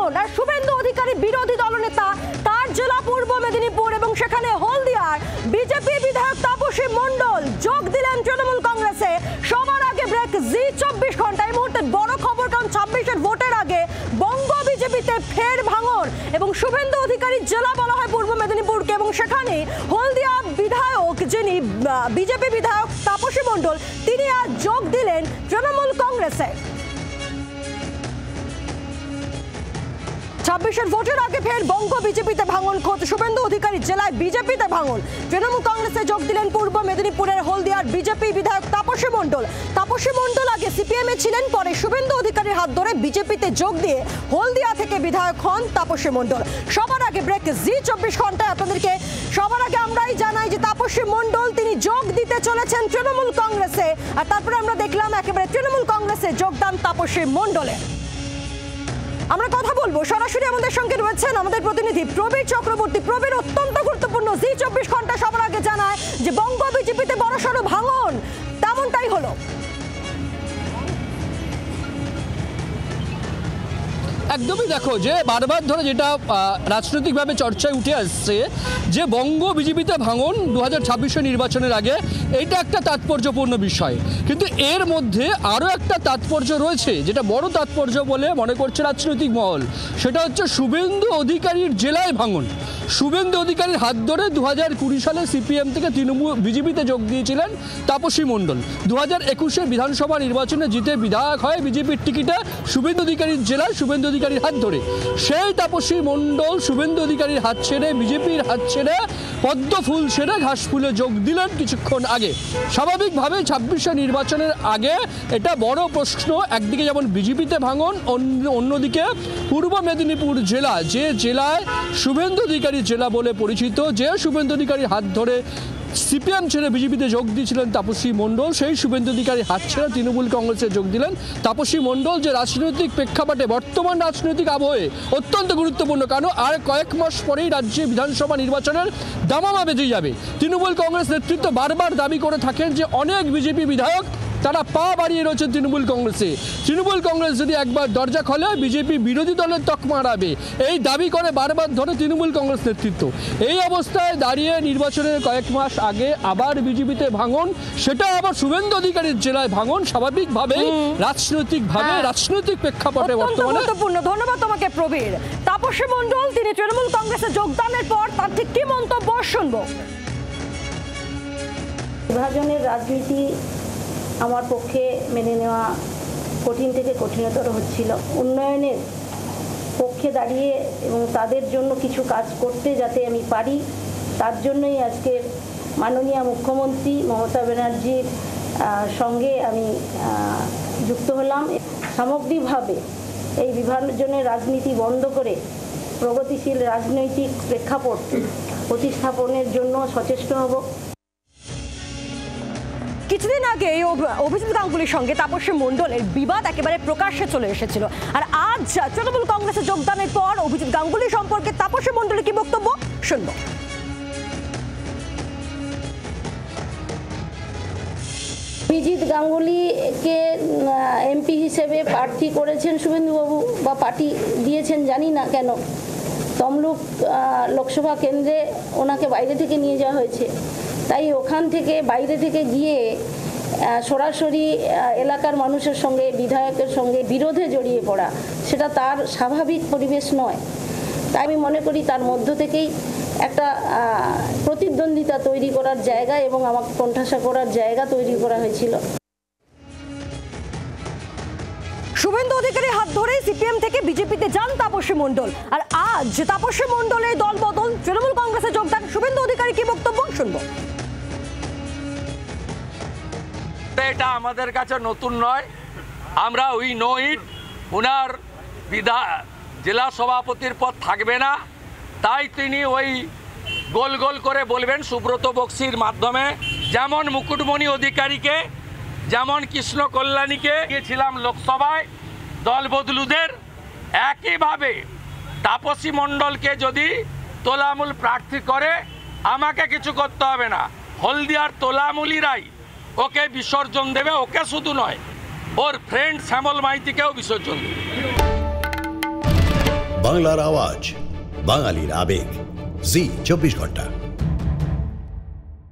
ভাঙন। আর শুভেন্দু অধিকারী বিরোধী দলনেতা, তার জেলা পূর্ব মেদিনীপুর এবং সেখানে হলদিয়ার বিজেপি বিধায়ক তাপসী মণ্ডল যোগ দিলেন তৃণমূল কংগ্রেসে। সবার আগে ব্রেক জি 24 ঘন্টা। এই মুহূর্তে বড় খবর, কারণ 26-এর ভোটের আগে বঙ্গ বিজেপিতে ফের ভাঙন এবং শুভেন্দু অধিকারী জেলা বলা হয় পূর্ব মেদিনীপুরকে, এবং সেখানে হলদিয়া বিধায়ক, যিনি বিজেপি বিধায়ক তাপসী মণ্ডল, তিনি আজ যোগ দিলেন তৃণমূল কংগ্রেসে। 26-এর ভোটের আগে ফের বঙ্গ বিজেপিতে ভাঙন, খোদ শুভেন্দু অধিকারী জেলায় বিজেপিতে ভাঙন। তৃণমূল কংগ্রেসে যোগ দিলেন পূর্ব মেদিনীপুরের হলদিয়ার বিজেপি বিধায়ক তাপসী মণ্ডল। তাপসী মণ্ডল আগে সিপিএমে ছিলেন, পরে শুভেন্দু অধিকারীর হাত ধরে বিজেপিতে যোগ দিয়ে হলদিয়া থেকে বিধায়ক হন তাপসী মণ্ডল। সবার আগে ব্রেক জি 24 ঘন্টায় আপনাদেরকে সবার আগে আমরাই জানাই যে তাপসী মণ্ডল তিনি যোগ দিতে চলেছেন তৃণমূল কংগ্রেসে। আর তারপরে আমরা দেখলাম একেবারে তৃণমূল কংগ্রেসে যোগদান তাপসী মণ্ডলের। আমরা কথা বলবো, সরাসরি আমাদের সঙ্গে রয়েছেন আমাদের প্রতিনিধি প্রবীর চক্রবর্তী। প্রবীর, অত্যন্ত গুরুত্বপূর্ণ, জি 24 ঘন্টা সবার আগে জানায় যে বঙ্গ বিজেপিতে বড়সড় ভাঙন, তেমনটাই হলো। একদমই দেখো যে বারবার ধরে যেটা রাজনৈতিকভাবে চর্চায় উঠে আসছে যে বঙ্গ বিজেপিতে ভাঙন 2026 নির্বাচনের আগে, এইটা একটা তাৎপর্যপূর্ণ বিষয়। কিন্তু এর মধ্যে আরও একটা তাৎপর্য রয়েছে, যেটা বড় তাৎপর্য বলে মনে করছে রাজনৈতিক মহল। সেটা হচ্ছে শুভেন্দু অধিকারীর জেলায় ভাঙন। শুভেন্দু অধিকারীর হাত ধরে 2020 সালে সিপিএম থেকে তৃণমূল বিজেপিতে যোগ দিয়েছিলেন তাপসী মণ্ডল। 2021 বিধানসভা নির্বাচনে জিতে বিধায়ক হয় বিজেপির টিকিটে শুভেন্দু অধিকারীর জেলায় শুভেন্দু অধিকারীর হাত ধরে। সেই তাপসী মণ্ডল শুভেন্দু অধিকারীর হাত ছেড়ে, বিজেপির হাত ছেড়ে, পদ্ম ফুল ছেড়ে ঘাস ফুলে যোগ দিলেন কিছুক্ষণ আগে। স্বাভাবিকভাবে 26 নির্বাচনের আগে এটা বড় প্রশ্ন। একদিকে যেমন বিজেপিতে ভাঙন, অন্যদিকে পূর্ব মেদিনীপুর জেলা, যে জেলায় শুভেন্দু অধিকারী জেলা বলে পরিচিত, যে শুভেন্দু অধিকারীর হাত ধরে সিপিএম ছেড়ে বিজেপিতে যোগ দিয়েছিলেন তাপসী মণ্ডল, সেই শুভেন্দু অধিকারী হাত ছেড়ে তৃণমূল কংগ্রেসে যোগ দিলেন তাপসী মণ্ডল। যে রাজনৈতিক প্রেক্ষাপটে বর্তমান রাজনৈতিক আবহে অত্যন্ত গুরুত্বপূর্ণ, কারণ আর কয়েক মাস পরেই রাজ্যে বিধানসভা নির্বাচনের দামামা বেজে যাবে। তৃণমূল কংগ্রেস নেতৃত্ব বারবার দাবি করে থাকেন যে অনেক বিজেপি বিধায়ক তারা পা বাড়িয়ে রয়েছেন তৃণমূল কংগ্রেসে। তৃণমূল কংগ্রেস যদি একবার দরজা খোলে বিজেপি বিরোধী দলের তকমা হারাবে, এই দাবি করে বারবার ধরে তৃণমূল কংগ্রেস নেতৃত্ব। এই অবস্থায় দাঁড়িয়ে নির্বাচনের কয়েক মাস আগে আবার বিজেপিতে ভাঙন, সেটা আবার শুভেন্দু অধিকারীর জেলায় ভাঙন। স্বাভাবিকভাবে রাজনৈতিকভাবে রাজনৈতিক প্রেক্ষাপটে বর্তমানে গুরুত্বপূর্ণ। ধন্যবাদ তোমাকে প্রবীর। তাপসী মণ্ডল তিনি তৃণমূল কংগ্রেসে যোগদানের পর তার ঠিক কি মন্তব্য শুনবো। বিভাজনের রাজনীতি আমার পক্ষে মেনে নেওয়া কঠিন থেকে কঠিনতর হচ্ছিল। উন্নয়নের পক্ষে দাঁড়িয়ে এবং তাদের জন্য কিছু কাজ করতে যাতে আমি পারি, তার জন্যই আজকের মাননীয় মুখ্যমন্ত্রী মমতা ব্যানার্জির সঙ্গে আমি যুক্ত হলাম। সামগ্রিকভাবে এই বিভাজনের রাজনীতি বন্ধ করে প্রগতিশীল রাজনৈতিক প্রেক্ষাপট প্রতিস্থাপনের জন্য সচেষ্ট হব। কিছুদিন আগে অভিজিৎ গাঙ্গুলির সঙ্গে তাপসী মণ্ডলের বিবাদ একেবারে প্রকাশ্যে চলে এসেছিল। আর আজ তৃণমূল কংগ্রেসে যোগদানের পর অভিজিৎ গাঙ্গুলি সম্পর্কে তাপসী মণ্ডলের কি বক্তব্য শুনবো। অভিজিৎ গাঙ্গুলিকে এমপি হিসেবে প্রার্থী করেছেন শুভেন্দুবাবু, বা পার্টি দিয়েছেন জানি না কেন। তমলুক লোকসভা কেন্দ্রে ওনাকে বাইরে থেকে নিয়ে যাওয়া হয়েছে, তাই ওখান থেকে বাইরে থেকে গিয়ে সরাসরি এলাকার মানুষের সঙ্গে, বিধায়কের সঙ্গে বিরোধে জড়িয়ে পড়া, সেটা তার স্বাভাবিক পরিবেশ নয়। তাই আমি মনে করি তার মধ্য থেকেই একটা প্রতিদ্বন্দ্বিতা তৈরি করার জায়গা এবং আমাকে কোণঠাসা করার জায়গা তৈরি করা হয়েছিল। শুভেন্দু অধিকারী হাত ধরেই সিপিএম থেকে বিজেপিতে যান তাপসী মণ্ডল। আর আজ তাপসী মণ্ডলের দল বদল, তৃণমূল কংগ্রেসে যোগদান। শুভেন্দু অধিকারী কি বক্তব্য শুনবো। এটা আমাদের কাছে নতুন নয়, আমরা উই নো ইট। ওনার জেলা সভাপতির পদ থাকবে না, তাই তিনি ওই গোল গোল করে বলবেন সুব্রত বক্সির মাধ্যমে। যেমন মুকুটমণি অধিকারীকে, যেমন কৃষ্ণ কল্যাণীকে গিয়েছিলাম লোকসভায় দল বদলুদের, একইভাবে তাপসী মণ্ডলকে যদি তোলামূল প্রার্থী করে আমাকে কিছু করতে হবে না। হলদিয়ার তোলামূলিরাই ওকে বিসর্জন দেবে, ওকে শুধু নয়, ওর ফ্রেন্ড শ্যামল মাইতিকেও বিসর্জন দেবে। বাংলার আওয়াজ, বাঙালির আবেগ, জি 24 ঘন্টা।